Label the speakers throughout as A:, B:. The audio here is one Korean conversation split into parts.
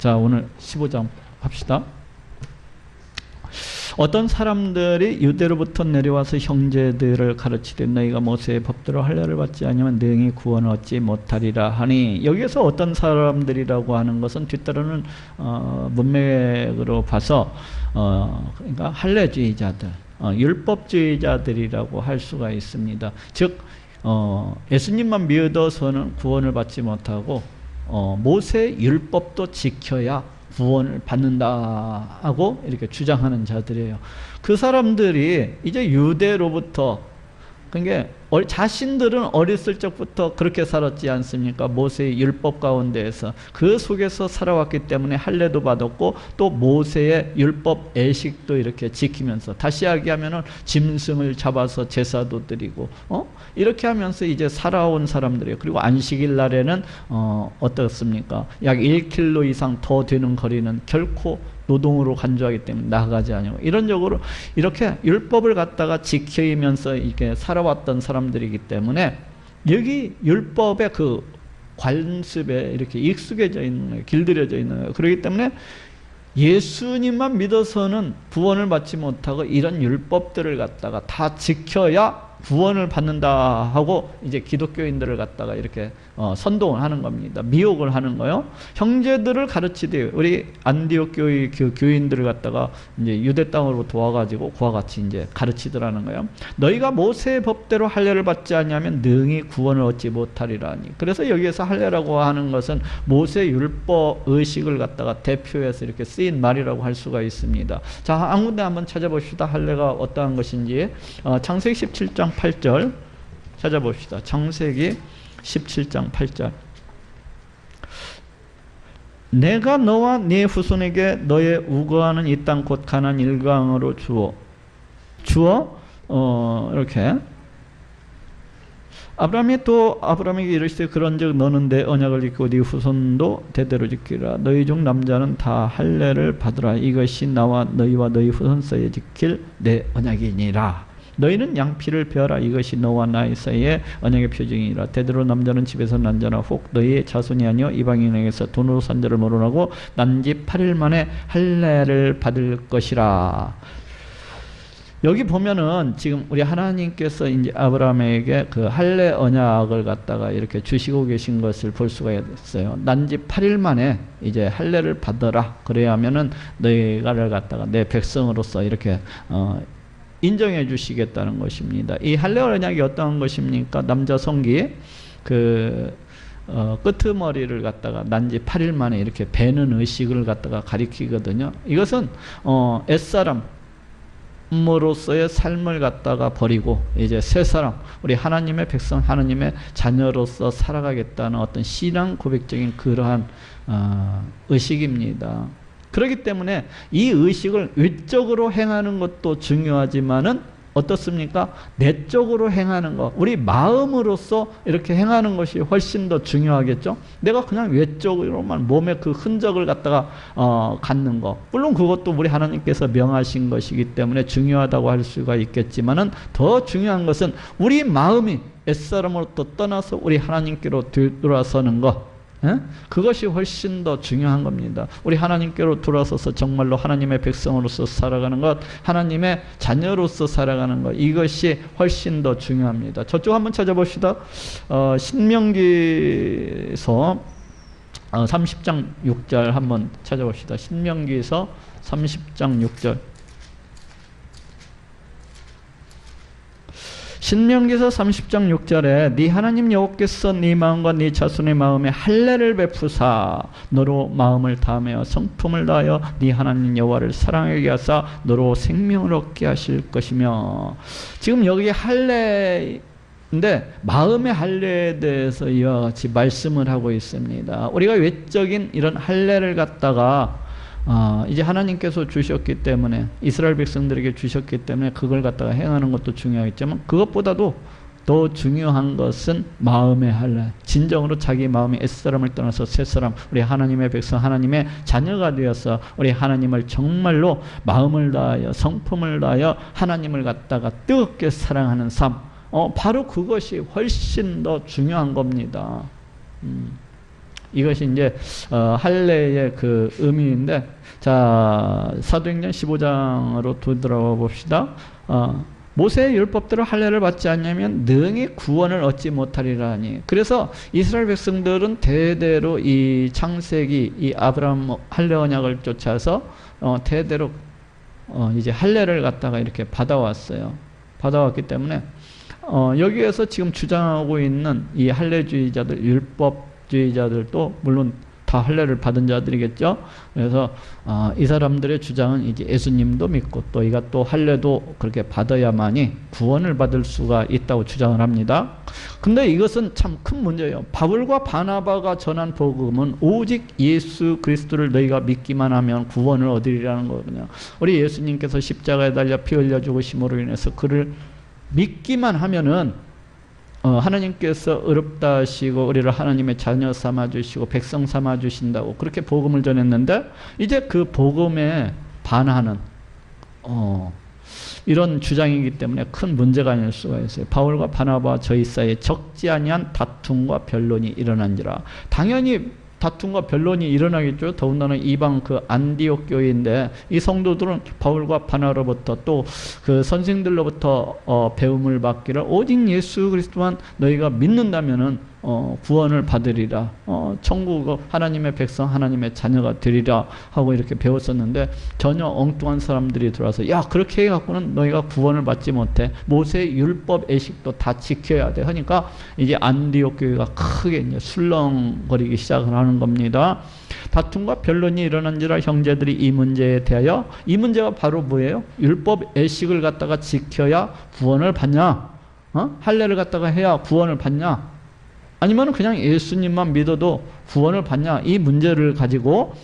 A: 자, 오늘 15장 합시다. 어떤 사람들이 유대로부터 내려와서 형제들을 가르치되 너희가 모세의 법대로 할례를 받지 않으면 능히 구원을 얻지 못하리라 하니, 여기에서 어떤 사람들이라고 하는 것은 뒤따르는 문맥으로 봐서 그러니까 할례주의자들, 율법주의자들이라고 할 수가 있습니다. 즉 예수님만 믿어서는 구원을 받지 못하고 모세의 율법도 지켜야 구원을 받는다 하고 이렇게 주장하는 자들이에요. 그 사람들이 이제 유대로부터, 그러니까 자신들은 어렸을 적부터 그렇게 살았지 않습니까? 모세의 율법 가운데에서 그 속에서 살아왔기 때문에 할례도 받았고 또 모세의 율법 애식도 이렇게 지키면서, 다시 이야기하면은 짐승을 잡아서 제사도 드리고 이렇게 하면서 이제 살아온 사람들이에요. 그리고 안식일 날에는 어떻습니까? 약 1km 이상 더 되는 거리는 결코 노동으로 간주하기 때문에 나가지 않고, 이런적으로 이렇게 율법을 갖다가 지키면서 이렇게 살아왔던 사람들이기 때문에 여기 율법의 그 관습에 이렇게 익숙해져 있는 거예요. 길들여져 있는 거예요. 그렇기 때문에 예수님만 믿어서는 구원을 받지 못하고 이런 율법들을 갖다가 다 지켜야 구원을 받는다 하고 이제 기독교인들을 갖다가 이렇게 선동을 하는 겁니다. 미혹을 하는 거요. 형제들을 가르치되, 우리 안디옥 교회 그 교인들을 갖다가 이제 유대 땅으로 도와가지고 그와 같이 이제 가르치더라는 거예요. 너희가 모세의 법대로 할례를 받지 않으면 능히 구원을 얻지 못하리라니. 그래서 여기에서 할례라고 하는 것은 모세 율법 의식을 갖다가 대표해서 이렇게 쓰인 말이라고 할 수가 있습니다. 자, 한 군데 한번 찾아봅시다. 할례가 어떠한 것인지. 창세기 17장 8절 찾아봅시다. 창세기 17장 8절. 내가 너와 네 후손에게 너의 우거하는 이 땅 곧 가나안 일강으로 주어 이렇게 아브라함에게 이르시되 그런즉 너는 내 언약을 지키고 네 후손도 대대로 지키라. 너희 중 남자는 다 할례를 받으라. 이것이 나와 너희와 너희 후손 사이에 지킬 내 언약이니라. 너희는 양피를 베어라. 이것이 너와 나의 사이에 언약의 표징이라. 대대로 남자는 집에서 난 자나 혹 너희의 자손이 아니여 이방인에게서 돈으로 산 자를 모론하고 난 지 8일 만에 할례를 받을 것이라. 여기 보면은 지금 우리 하나님께서 이제 아브라함에게 그 할례 언약을 갖다가 이렇게 주시고 계신 것을 볼 수가 있어요. 난 지 8일 만에 이제 할례를 받아라. 그래야 하면은 너희가를 갖다가 내 백성으로서 이렇게 인정해 주시겠다는 것입니다. 이 할례 언약이 어떤 것입니까? 남자 성기 끄트머리를 갖다가 난 지 8일 만에 이렇게 베는 의식을 갖다가 가리키거든요. 이것은 옛사람으로서의 삶을 갖다가 버리고 이제 새 사람, 우리 하나님의 백성, 하나님의 자녀로서 살아가겠다는 어떤 신앙 고백적인 그러한 의식입니다. 그렇기 때문에 이 의식을 외적으로 행하는 것도 중요하지만은 어떻습니까? 내적으로 행하는 것, 우리 마음으로서 이렇게 행하는 것이 훨씬 더 중요하겠죠. 내가 그냥 외적으로만 몸의 그 흔적을 갖다가 갖는 것, 물론 그것도 우리 하나님께서 명하신 것이기 때문에 중요하다고 할 수가 있겠지만은 더 중요한 것은 우리 마음이 옛사람으로부터 떠나서 우리 하나님께로 되돌아서는 것, 그것이 훨씬 더 중요한 겁니다. 우리 하나님께로 돌아서서 정말로 하나님의 백성으로서 살아가는 것, 하나님의 자녀로서 살아가는 것, 이것이 훨씬 더 중요합니다. 저쪽 한번 찾아봅시다. 신명기서 30장 6절 한번 찾아봅시다. 신명기서 30장 6절. 신명기서 30장 6절에 네 하나님 여호와께서 네 마음과 네 자손의 마음에 할례를 베푸사 너로 마음을 다하며 성품을 다하여 네 하나님 여호와를 사랑하게 하사 너로 생명을 얻게 하실 것이며. 지금 여기 할례인데 마음의 할례에 대해서 이와 같이 말씀을 하고 있습니다. 우리가 외적인 이런 할례를 갖다가 이제 하나님께서 주셨기 때문에, 이스라엘 백성들에게 주셨기 때문에 그걸 갖다가 행하는 것도 중요하겠지만 그것보다도 더 중요한 것은 마음의 할례, 진정으로 자기 마음이 옛사람을 떠나서 새사람, 우리 하나님의 백성, 하나님의 자녀가 되어서 우리 하나님을 정말로 마음을 다하여 성품을 다하여 하나님을 갖다가 뜨겁게 사랑하는 삶, 바로 그것이 훨씬 더 중요한 겁니다. 이것이 이제 할례의 그 의미인데, 자, 사도행전 15장으로 되돌아와 봅시다. 모세의 율법대로 할례를 받지 않냐면 능히 구원을 얻지 못하리라 하니. 그래서 이스라엘 백성들은 대대로 이 창세기 이 아브라함 할례 언약을 쫓아서 대대로 이제 할례를 갖다가 이렇게 받아왔어요. 받아왔기 때문에 여기에서 지금 주장하고 있는 이 할례주의자들, 율법주의자들도 물론 다 할례를 받은 자들이겠죠. 그래서 이 사람들의 주장은 이제 예수님도 믿고 또 이가 또 할례도 그렇게 받아야만이 구원을 받을 수가 있다고 주장을 합니다. 근데 이것은 참 큰 문제예요. 바울과 바나바가 전한 복음은 오직 예수 그리스도를 너희가 믿기만 하면 구원을 얻으리라는 거거든요. 우리 예수님께서 십자가에 달려 피 흘려 죽으심으로 인해서 그를 믿기만 하면은 하나님께서 의롭다 하시고 우리를 하나님의 자녀 삼아주시고 백성 삼아주신다고 그렇게 복음을 전했는데, 이제 그 복음에 반하는 이런 주장이기 때문에 큰 문제가 아닐 수가 있어요. 바울과 바나바와 저희 사이에 적지 아니한 다툼과 변론이 일어난지라. 당연히 다툼과 변론이 일어나겠죠. 더군다나 이방 그 안디옥 교회인데 이 성도들은 바울과 바나바로부터 또 그 선생들로부터 배움을 받기를 오직 예수 그리스도만 너희가 믿는다면은 구원을 받으리라. 천국 하나님의 백성 하나님의 자녀가 되리라 하고 이렇게 배웠었는데, 전혀 엉뚱한 사람들이 들어와서 야, 그렇게 해갖고는 너희가 구원을 받지 못해. 모세의 율법 애식도 다 지켜야 돼 하니까 이제 안디옥 교회가 크게 이제 술렁거리기 시작을 하는 겁니다. 다툼과 변론이 일어난지라 형제들이 이 문제에 대하여, 이 문제가 바로 뭐예요? 율법 애식을 갖다가 지켜야 구원을 받냐? 할례를 갖다가 해야 구원을 받냐? 아니면 그냥 예수님만 믿어도 구원을 받냐? 이 문제를 가지고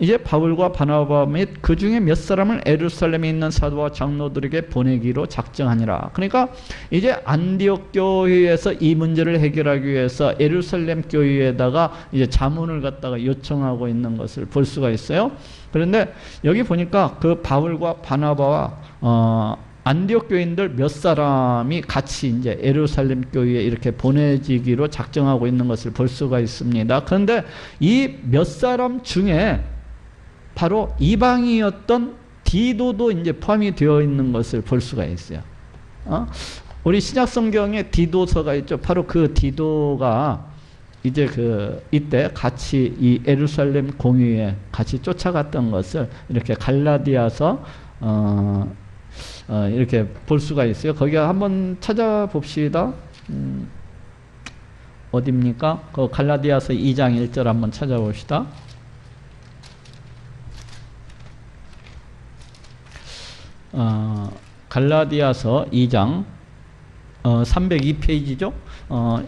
A: 이제 바울과 바나바 및 그 중에 몇 사람을 예루살렘에 있는 사도와 장로들에게 보내기로 작정하니라. 그러니까 이제 안디옥 교회에서 이 문제를 해결하기 위해서 예루살렘 교회에다가 이제 자문을 갖다가 요청하고 있는 것을 볼 수가 있어요. 그런데 여기 보니까 그 바울과 바나바와 안디옥 교인들 몇 사람이 같이 이제 예루살렘 교회에 이렇게 보내지기로 작정하고 있는 것을 볼 수가 있습니다. 그런데 이 몇 사람 중에 바로 이방이었던 디도도 이제 포함이 되어 있는 것을 볼 수가 있어요. 우리 신약 성경에 디도서가 있죠. 바로 그 디도가 이제 이때 같이 이 예루살렘 공회에 같이 쫓아갔던 것을 이렇게 갈라디아서 이렇게 볼 수가 있어요. 거기 한번 찾아봅시다. 어디입니까? 그 갈라디아서 2장 1절 한번 찾아봅시다. 갈라디아서 2장 302페이지죠.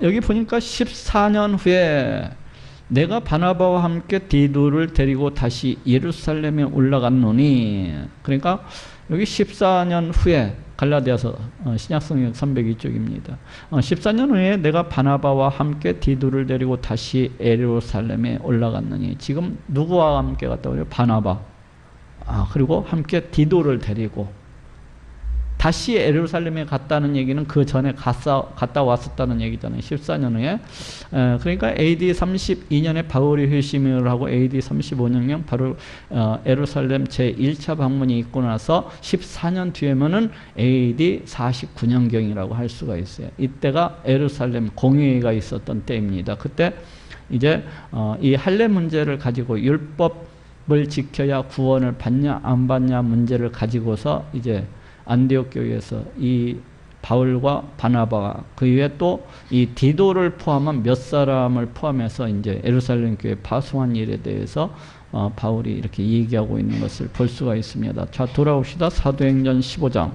A: 여기 보니까 14년 후에 내가 바나바와 함께 디도를 데리고 다시 예루살렘에 올라갔노니, 그러니까 여기 14년 후에 갈라디아서 신약성경 302쪽입니다. 14년 후에 내가 바나바와 함께 디도를 데리고 다시 예루살렘에 올라갔느니, 지금 누구와 함께 갔다고요? 바나바. 그리고 함께 디도를 데리고 다시 예루살렘에 갔다는 얘기는 그 전에 갔다 왔었다는 얘기잖아요. 14년 후에. 그러니까 AD 32년에 바울이 회심을 하고 AD 35년경 바로 예루살렘 제1차 방문이 있고 나서 14년 뒤에면은 AD 49년경이라고 할 수가 있어요. 이때가 예루살렘 공회가 있었던 때입니다. 그때 이제 이 할례 문제를 가지고 율법을 지켜야 구원을 받냐 안 받냐 문제를 가지고서 이제 안디옥 교회에서 이 바울과 바나바가 그 이후에 또 이 디도를 포함한 몇 사람을 포함해서 이제 예루살렘 교회 파송한 일에 대해서 바울이 이렇게 얘기하고 있는 것을 볼 수가 있습니다. 자, 돌아옵시다. 사도행전 15장.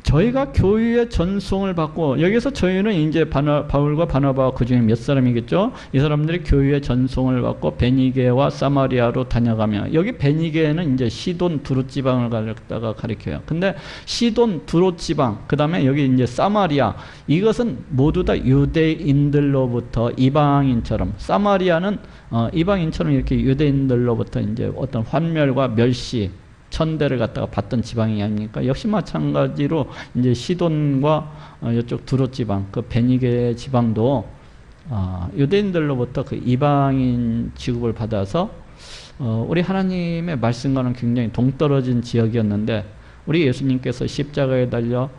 A: 저희가 교회의 전송을 받고, 여기서 저희는 이제 바울과 바나바 그 중에 몇 사람이겠죠? 이 사람들이 교회의 전송을 받고 베니게와 사마리아로 다녀가며, 여기 베니게는 이제 시돈 두로 지방을 갖다가 가리켜요. 근데 시돈 두로 지방, 그 다음에 여기 이제 사마리아, 이것은 모두 다 유대인들로부터 이방인처럼, 사마리아는 이방인처럼 이렇게 유대인들로부터 이제 어떤 환멸과 멸시, 천대를 갖다가 받던 지방이 아닙니까? 역시 마찬가지로 이제 시돈과 이쪽 두로 지방, 그 베니게 지방도 유대인들로부터 그 이방인 취급을 받아서 우리 하나님의 말씀과는 굉장히 동떨어진 지역이었는데, 우리 예수님께서 십자가에 달려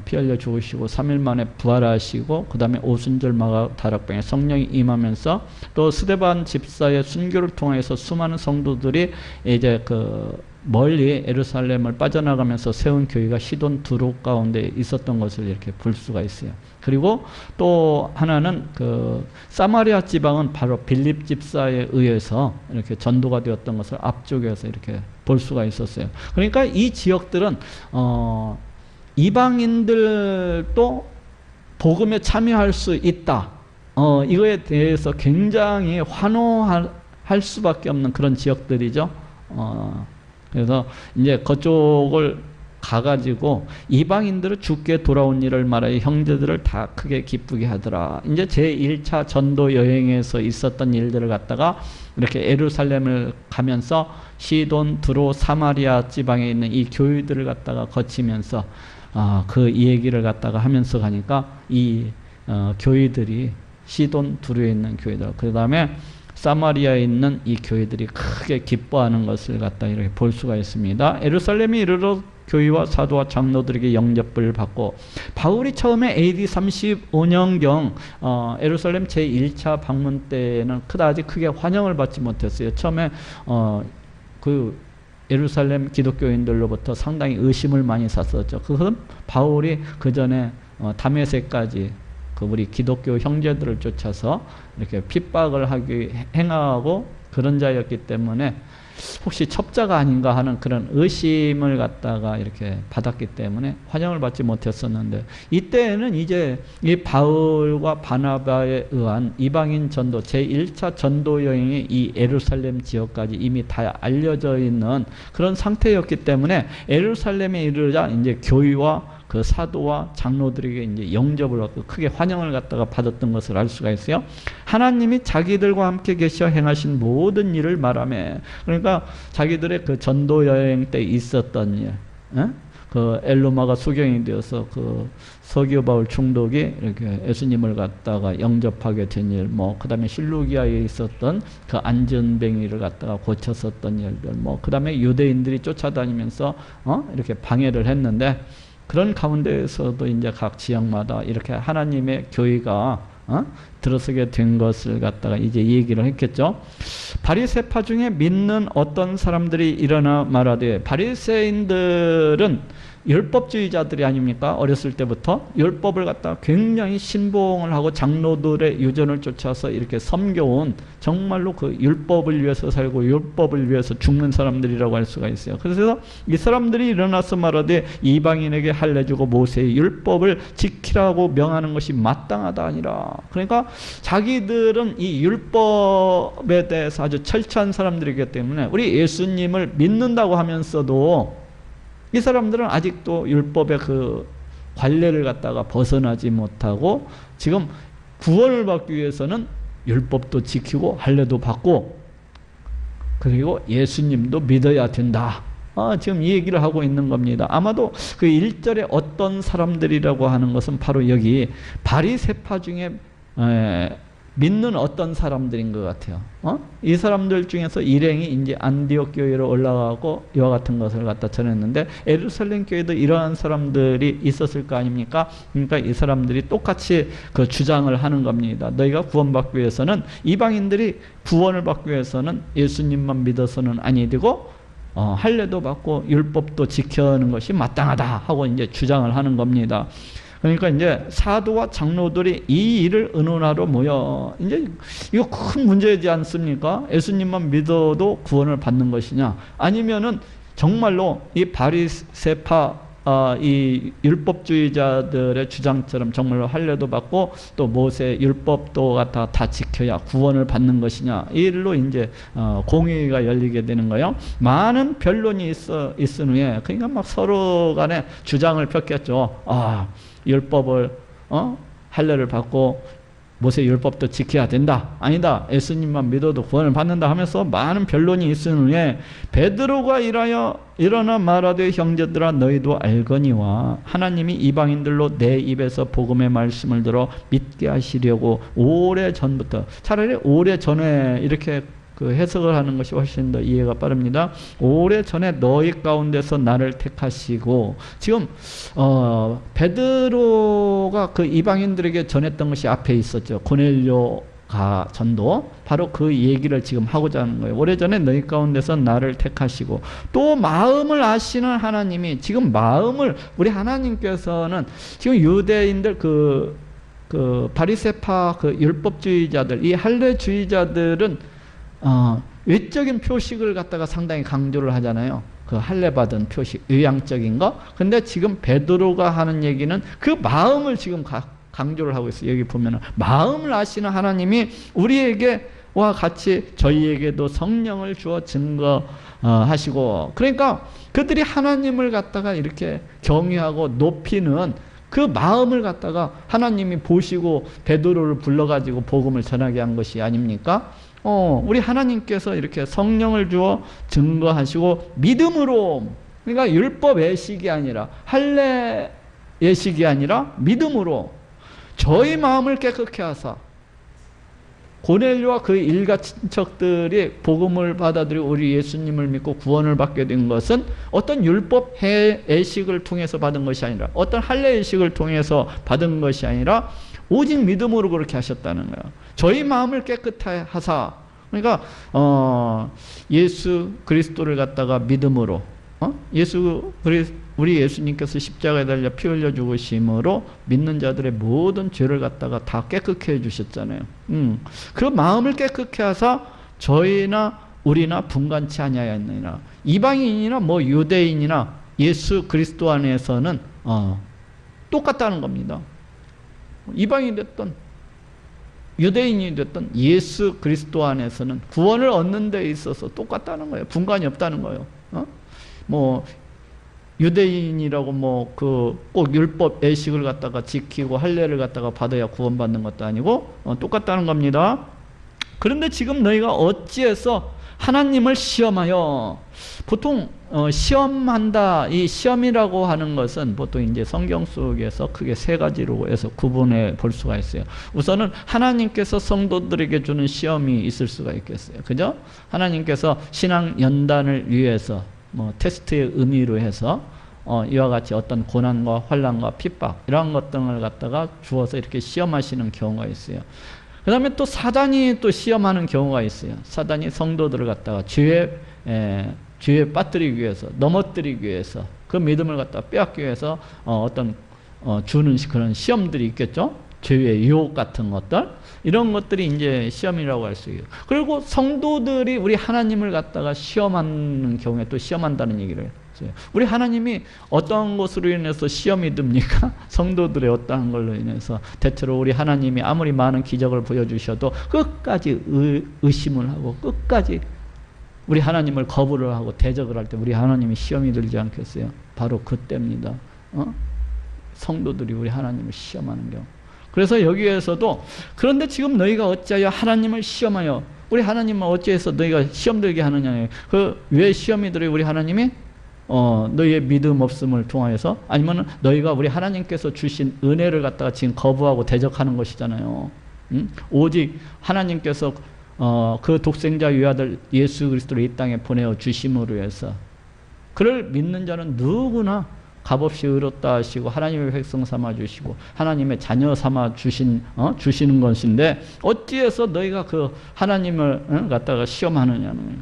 A: 피 흘려 죽으시고 3일 만에 부활하시고, 그 다음에 오순절 마가 다락방에 성령이 임하면서 또 스데반 집사의 순교를 통해서 수많은 성도들이 이제 그 멀리 예루살렘을 빠져나가면서 세운 교회가 시돈 두로 가운데 있었던 것을 이렇게 볼 수가 있어요. 그리고 또 하나는 그 사마리아 지방은 바로 빌립 집사에 의해서 이렇게 전도가 되었던 것을 앞쪽에서 이렇게 볼 수가 있었어요. 그러니까 이 지역들은 이방인들도 복음에 참여할 수 있다, 이거에 대해서 굉장히 환호할 수밖에 없는 그런 지역들이죠. 그래서 이제 그쪽을 가가지고 이방인들은 주께 돌아온 일을 말하여 형제들을 다 크게 기쁘게 하더라. 이제 제1차 전도 여행에서 있었던 일들을 갖다가 이렇게 예루살렘을 가면서 시돈, 두로, 사마리아 지방에 있는 이 교회들을 갖다가 거치면서 그 얘기를 갖다가 하면서 가니까 이 교회들이 시돈, 두로에 있는 교회들, 그 다음에 사마리아에 있는 이 교회들이 크게 기뻐하는 것을 갖다 이렇게 볼 수가 있습니다. 예루살렘에 이르러 교회와 사도와 장로들에게 영접을 받고, 바울이 처음에 AD 35년경 예루살렘 제1차 방문 때는 그다지 크게 환영을 받지 못했어요. 처음에 그 예루살렘 기독교인들로부터 상당히 의심을 많이 샀었죠. 그것은 바울이 그 전에 다메섹까지 우리 기독교 형제들을 쫓아서 이렇게 핍박을 행하고 그런 자였기 때문에 혹시 첩자가 아닌가 하는 그런 의심을 갖다가 이렇게 받았기 때문에 환영을 받지 못했었는데, 이때에는 이제 이 바울과 바나바에 의한 이방인 전도 제1차 전도 여행이 이 예루살렘 지역까지 이미 다 알려져 있는 그런 상태였기 때문에 예루살렘에 이르자 이제 교회와 그 사도와 장로들에게 이제 영접을 받고 크게 환영을 갖다가 받았던 것을 알 수가 있어요. 하나님이 자기들과 함께 계셔 행하신 모든 일을 말하며, 그러니까 자기들의 그 전도 여행 때 있었던 일, 그 엘로마가 수경이 되어서 그 서기오 바울 총독이 이렇게 예수님을 갖다가 영접하게 된 일, 그 다음에 실루기아에 있었던 그 안전뱅이를 갖다가 고쳤었던 일들, 그 다음에 유대인들이 쫓아다니면서 이렇게 방해를 했는데, 그런 가운데에서도 이제 각 지역마다 이렇게 하나님의 교회가 들어서게 된 것을 갖다가 이제 얘기를 했겠죠. 바리새파 중에 믿는 어떤 사람들이 일어나 말하되, 바리새인들은 율법주의자들이 아닙니까? 어렸을 때부터 율법을 갖다가 굉장히 신봉을 하고 장로들의 유전을 쫓아서 이렇게 섬겨온, 정말로 그 율법을 위해서 살고 율법을 위해서 죽는 사람들이라고 할 수가 있어요. 그래서 이 사람들이 일어나서 말하되 이방인에게 할례주고 모세의 율법을 지키라고 명하는 것이 마땅하다 아니라. 그러니까 자기들은 이 율법에 대해서 아주 철저한 사람들이기 때문에 우리 예수님을 믿는다고 하면서도 이 사람들은 아직도 율법의 그 관례를 갖다가 벗어나지 못하고, 지금 구원을 받기 위해서는 율법도 지키고 할례도 받고 그리고 예수님도 믿어야 된다. 지금 이 얘기를 하고 있는 겁니다. 아마도 그 1절에 어떤 사람들이라고 하는 것은 바로 여기 바리새파 중에 믿는 어떤 사람들인 것 같아요. 이 사람들 중에서 일행이 이제 안디옥 교회로 올라가고 이와 같은 것을 갖다 전했는데, 예루살렘 교회도 이러한 사람들이 있었을 거 아닙니까? 그러니까 이 사람들이 똑같이 그 주장을 하는 겁니다. 너희가 구원받기 위해서는, 이방인들이 구원을 받기 위해서는 예수님만 믿어서는 아니 되고 할례도 받고 율법도 지켜는 것이 마땅하다 하고 이제 주장을 하는 겁니다. 그러니까 이제 사도와 장로들이 이 일을 의논하러 모여, 이제 이거 큰 문제이지 않습니까? 예수님만 믿어도 구원을 받는 것이냐, 아니면은 정말로 이 바리새파 이 율법주의자들의 주장처럼 정말로 할례도 받고 또 모세 율법도 갖다 다 지켜야 구원을 받는 것이냐, 이 일로 이제 공의가 열리게 되는 거예요. 많은 변론이 있은 후에, 그러니까 막 서로 간에 주장을 폈겠죠. 율법을 할례를 받고 모세 율법도 지켜야 된다. 아니다. 예수님만 믿어도 구원을 받는다 하면서 많은 변론이 있으니 베드로가 일어나 말하되 형제들아 너희도 알거니와 하나님이 이방인들로 내 입에서 복음의 말씀을 들어 믿게 하시려고 오래전부터, 차라리 오래전에 이렇게 그 해석을 하는 것이 훨씬 더 이해가 빠릅니다. 오래전에 너희 가운데서 나를 택하시고, 지금 베드로가 그 이방인들에게 전했던 것이 앞에 있었죠. 고넬료가 전도, 바로 그 얘기를 지금 하고자 하는 거예요. 오래전에 너희 가운데서 나를 택하시고, 또 마음을 아시는 하나님이, 지금 마음을, 우리 하나님께서는 지금 유대인들 그 바리새파 그 율법주의자들, 이 할례주의자들은 외적인 표식을 갖다가 상당히 강조를 하잖아요. 그 할례 받은 표식, 의향적인 거. 근데 지금 베드로가 하는 얘기는 그 마음을 지금 강조를 하고 있어요. 여기 보면은 마음을 아시는 하나님이 우리에게와 같이 저희에게도 성령을 주어 증거하시고, 그러니까 그들이 하나님을 갖다가 이렇게 경외하고 높이는 그 마음을 갖다가 하나님이 보시고 베드로를 불러가지고 복음을 전하게 한 것이 아닙니까? 우리 하나님께서 이렇게 성령을 주어 증거하시고 믿음으로, 그러니까 율법 예식이 아니라 할례 예식이 아니라 믿음으로 저희 마음을 깨끗게 하사, 고넬료와 그 일가 친척들이 복음을 받아들이고 우리 예수님을 믿고 구원을 받게 된 것은 어떤 율법 예식을 통해서 받은 것이 아니라, 어떤 할례 예식을 통해서 받은 것이 아니라 오직 믿음으로 그렇게 하셨다는 거예요. 저희 마음을 깨끗하게 하사, 그러니까 예수 그리스도를 갖다가 믿음으로, 우리 예수님께서 십자가에 달려 피 흘려 죽으심으로 믿는 자들의 모든 죄를 갖다가 다 깨끗게 해주셨잖아요. 그 마음을 깨끗게 하사 저희나 우리나 분간치 아니하였느니라. 이방인이나 뭐 유대인이나 예수 그리스도 안에서는 똑같다는 겁니다. 이방인이 됐던 유대인이 됐던 예수 그리스도 안에서는 구원을 얻는 데 있어서 똑같다는 거예요. 분간이 없다는 거예요. 뭐 유대인이라고 뭐 그 꼭 율법 예식을 갖다가 지키고 할례를 갖다가 받아야 구원받는 것도 아니고 똑같다는 겁니다. 그런데 지금 너희가 어찌해서 하나님을 시험하여, 보통 시험한다, 이 시험이라고 하는 것은 보통 이제 성경 속에서 크게 세 가지로 해서 구분해 볼 수가 있어요. 우선은 하나님께서 성도들에게 주는 시험이 있을 수가 있겠어요. 그죠? 하나님께서 신앙 연단을 위해서 뭐 테스트의 의미로 해서 이와 같이 어떤 고난과 환난과 핍박 이런 것들을 갖다가 주어서 이렇게 시험하시는 경우가 있어요. 그 다음에 또 사단이 또 시험하는 경우가 있어요. 사단이 성도들을 갖다가 죄에 빠뜨리기 위해서, 넘어뜨리기 위해서, 그 믿음을 갖다가 빼앗기 위해서 주는 그런 시험들이 있겠죠. 죄의 유혹 같은 것들, 이런 것들이 이제 시험이라고 할 수 있어요. 그리고 성도들이 우리 하나님을 갖다가 시험하는 경우에 또 시험한다는 얘기를 했어요. 우리 하나님이 어떤 것으로 인해서 시험이 듭니까? 성도들의 어떠한 걸로 인해서. 대체로 우리 하나님이 아무리 많은 기적을 보여주셔도 끝까지 의심을 하고 끝까지 우리 하나님을 거부를 하고 대적을 할 때 우리 하나님이 시험이 들지 않겠어요? 바로 그때입니다. 성도들이 우리 하나님을 시험하는 경우. 그래서 여기에서도 그런데 지금 너희가 어찌하여 하나님을 시험하여, 우리 하나님은 어찌해서 너희가 시험 들게 하느냐. 왜 시험이 들어요? 우리 하나님이 너희의 믿음 없음을 통하여서, 아니면 너희가 우리 하나님께서 주신 은혜를 갖다가 지금 거부하고 대적하는 것이잖아요. 오직 하나님께서 그 독생자 유아들 예수 그리스도를 이 땅에 보내어 주심으로 해서 그를 믿는 자는 누구나 값없이 의롭다 하시고 하나님의 백성 삼아 주시고 하나님의 자녀 삼아 주시는 것인데, 어찌해서 너희가 그 하나님을 갖다가 시험하느냐는 거예요.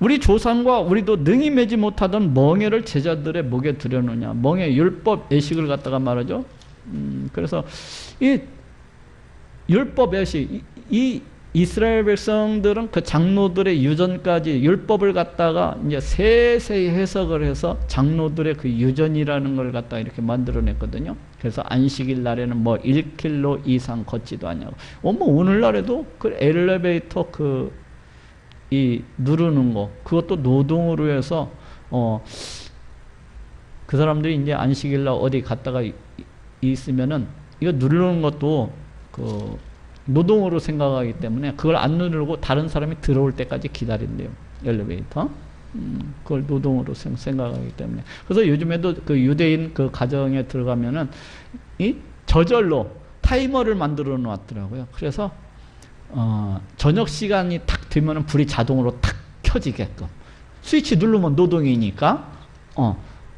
A: 우리 조상과 우리도 능히 매지 못하던 멍에를 제자들의 목에 두려느냐. 멍에 율법 예식을 갖다가 말하죠. 그래서 이 율법 예식, 이 이스라엘 백성들은 그 장로들의 유전까지 율법을 갖다가 이제 세세히 해석을 해서 장로들의 그 유전이라는 걸 갖다가 이렇게 만들어냈거든요. 그래서 안식일 날에는 뭐 1km 이상 걷지도 않냐고. 뭐 오늘날에도 그 엘리베이터 이 누르는 거, 그것도 노동으로 해서 그 사람들이 이제 안식일 날 어디 갔다가 있으면은 이거 누르는 것도 그 노동으로 생각하기 때문에 그걸 안 누르고 다른 사람이 들어올 때까지 기다린대요. 엘리베이터. 그걸 노동으로 생각하기 때문에. 그래서 요즘에도 그 유대인 그 가정에 들어가면은 이 저절로 타이머를 만들어 놨더라고요. 그래서 저녁 시간이 탁 되면은 불이 자동으로 탁 켜지게끔. 스위치 누르면 노동이니까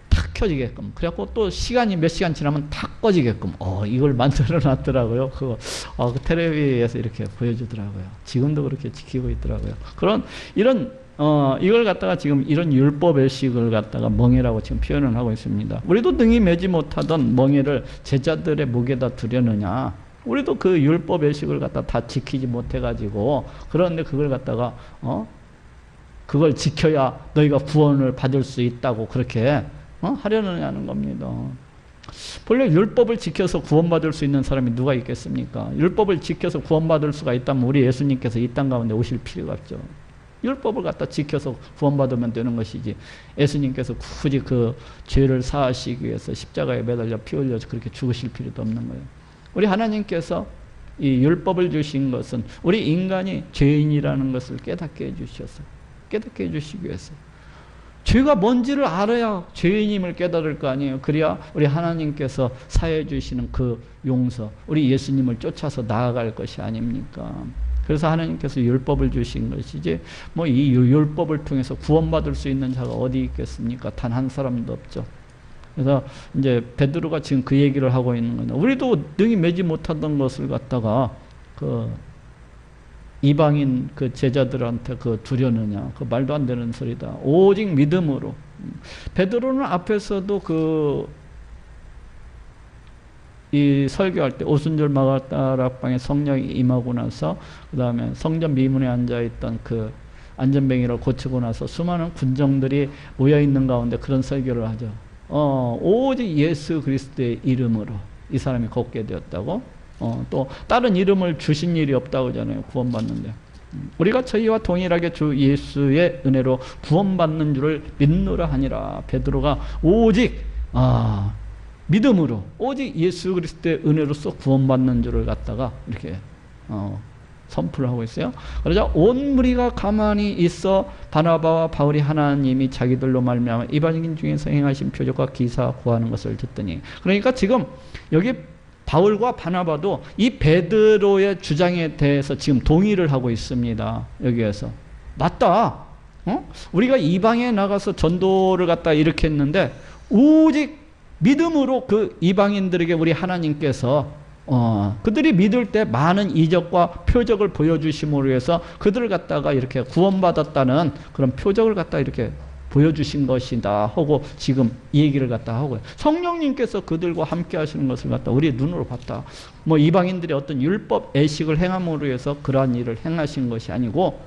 A: 탁 켜지게끔. 그래갖고 또 시간이 몇 시간 지나면 탁 꺼지게끔. 이걸 만들어 놨더라고요. 그거 그 텔레비에서 이렇게 보여주더라고요. 지금도 그렇게 지키고 있더라고요. 이런 이걸 갖다가 지금 이런 율법 의식을 갖다가 멍에라고 지금 표현을 하고 있습니다. 우리도 능히 매지 못하던 멍에를 제자들의 목에다 두려느냐. 우리도 그 율법 의식을 갖다 다 지키지 못해가지고 그런데 그걸 갖다가 그걸 지켜야 너희가 구원을 받을 수 있다고 그렇게 하려느냐는 겁니다. 본래 율법을 지켜서 구원받을 수 있는 사람이 누가 있겠습니까? 율법을 지켜서 구원받을 수가 있다면 우리 예수님께서 이 땅 가운데 오실 필요가 없죠. 율법을 갖다 지켜서 구원받으면 되는 것이지 예수님께서 굳이 그 죄를 사하시기 위해서 십자가에 매달려 피 흘려서 그렇게 죽으실 필요도 없는 거예요. 우리 하나님께서 이 율법을 주신 것은 우리 인간이 죄인이라는 것을 깨닫게 해주셨어요. 깨닫게 해주시기 위해서. 죄가 뭔지를 알아야 죄인임을 깨달을 거 아니에요. 그래야 우리 하나님께서 사해 주시는 그 용서, 우리 예수님을 쫓아서 나아갈 것이 아닙니까? 그래서 하나님께서 율법을 주신 것이지 뭐 이 율법을 통해서 구원받을 수 있는 자가 어디 있겠습니까? 단 한 사람도 없죠. 그래서 이제 베드로가 지금 그 얘기를 하고 있는 겁니다. 우리도 능히 매지 못하던 것을 갖다가 그 이방인 그 제자들한테 그 두려느냐. 그 말도 안 되는 소리다. 오직 믿음으로. 베드로는 앞에서도 이 설교할 때 오순절 마가다락방에 성령이 임하고 나서 그 다음에 성전 미문에 앉아있던 그 안전뱅이를 고치고 나서 수많은 군정들이 모여있는 가운데 그런 설교를 하죠. 오직 예수 그리스도의 이름으로 이 사람이 걷게 되었다고. 또 다른 이름을 주신 일이 없다고 하잖아요. 구원받는데. 우리가 저희와 동일하게 주 예수의 은혜로 구원받는 줄을 믿노라 하니라. 베드로가 오직 믿음으로 오직 예수 그리스도의 은혜로서 구원받는 줄을 갖다가 이렇게 선포를 하고 있어요. 그러자 온 무리가 가만히 있어 바나바와 바울이 하나님이 자기들로 말미암아 이방인 중에서 행하신 표적과 기사 구하는 것을 듣더니. 그러니까 지금 여기 바울과 바나바도 이 베드로의 주장에 대해서 지금 동의를 하고 있습니다. 여기에서 맞다. 우리가 이방에 나가서 전도를 갖다 이렇게 했는데 오직 믿음으로 그 이방인들에게 우리 하나님께서 그들이 믿을 때 많은 이적과 표적을 보여주심으로 해서 그들을 갖다가 이렇게 구원받았다는 그런 표적을 갖다 이렇게 보여주신 것이다 하고 지금 이 얘기를 갖다 하고요. 성령님께서 그들과 함께 하시는 것을 갖다 우리 눈으로 봤다. 뭐 이방인들이 어떤 율법 애식을 행함으로 해서 그러한 일을 행하신 것이 아니고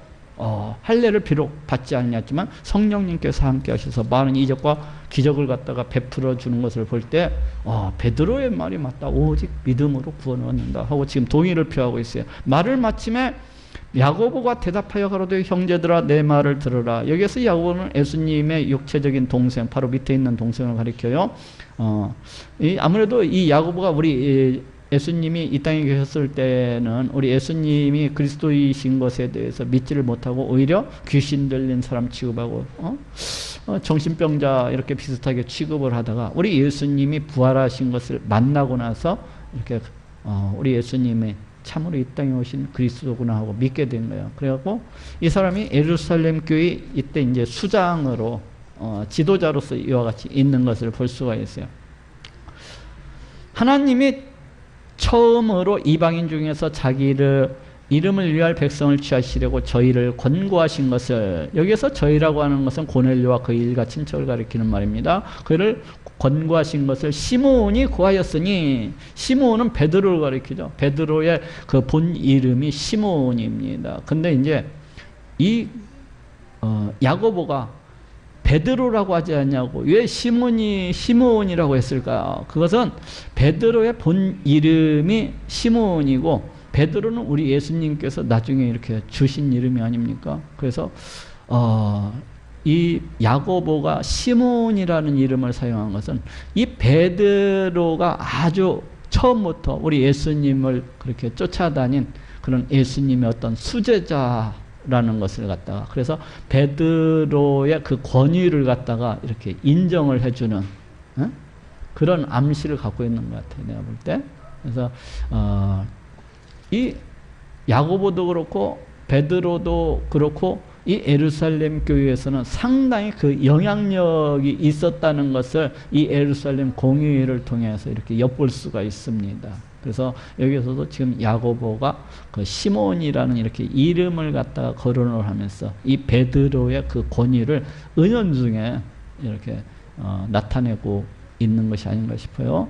A: 할례를 비록 받지 않았지만 성령님께서 함께 하셔서 많은 이적과 기적을 갖다가 베풀어 주는 것을 볼 때 베드로의 말이 맞다. 오직 믿음으로 구원을 얻는다 하고 지금 동의를 표하고 있어요. 말을 마침에 야고보가 대답하여 가로되 형제들아 내 말을 들으라. 여기에서 야고보는 예수님의 육체적인 동생, 바로 밑에 있는 동생을 가리켜요. 아무래도 이 야고보가 우리 예수님이 이 땅에 계셨을 때는 우리 예수님이 그리스도이신 것에 대해서 믿지를 못하고 오히려 귀신 들린 사람 취급하고 정신병자 이렇게 비슷하게 취급을 하다가 우리 예수님이 부활하신 것을 만나고 나서 이렇게 우리 예수님의 참으로 이 땅에 오신 그리스도구나 하고 믿게 된 거예요. 그래갖고 이 사람이 예루살렘 교회 이때 이제 수장으로 지도자로서 이와 같이 있는 것을 볼 수가 있어요. 하나님이 처음으로 이방인 중에서 자기를 이름을 위할 백성을 취하시려고 저희를 권고하신 것을, 여기서 저희라고 하는 것은 고넬료와 그의 일가 친척을 가리키는 말입니다. 그를 권고하신 것을 시므온이 구하였으니, 시므온은 베드로를 가리키죠. 베드로의 그 본 이름이 시므온입니다. 근데 이제 이 야고보가 베드로라고 하지 않냐고, 왜 시므온이라고 했을까? 그것은 베드로의 본 이름이 시므온이고 베드로는 우리 예수님께서 나중에 이렇게 주신 이름이 아닙니까? 그래서 이 야고보가 시므온이라는 이름을 사용한 것은 이 베드로가 아주 처음부터 우리 예수님을 그렇게 쫓아다닌 그런 예수님의 어떤 수제자라는 것을 갖다가, 그래서 베드로의 그 권위를 갖다가 이렇게 인정을 해주는 그런 암시를 갖고 있는 것 같아요, 내가 볼 때. 그래서 이 야고보도 그렇고 베드로도 그렇고 이 예루살렘 교회에서는 상당히 그 영향력이 있었다는 것을 이 예루살렘 공의회를 통해서 이렇게 엿볼 수가 있습니다. 그래서 여기서도 지금 야고보가 그 시몬이라는 이렇게 이름을 갖다가 거론을 하면서 이 베드로의 그 권위를 은연중에 이렇게 나타내고 있는 것이 아닌가 싶어요.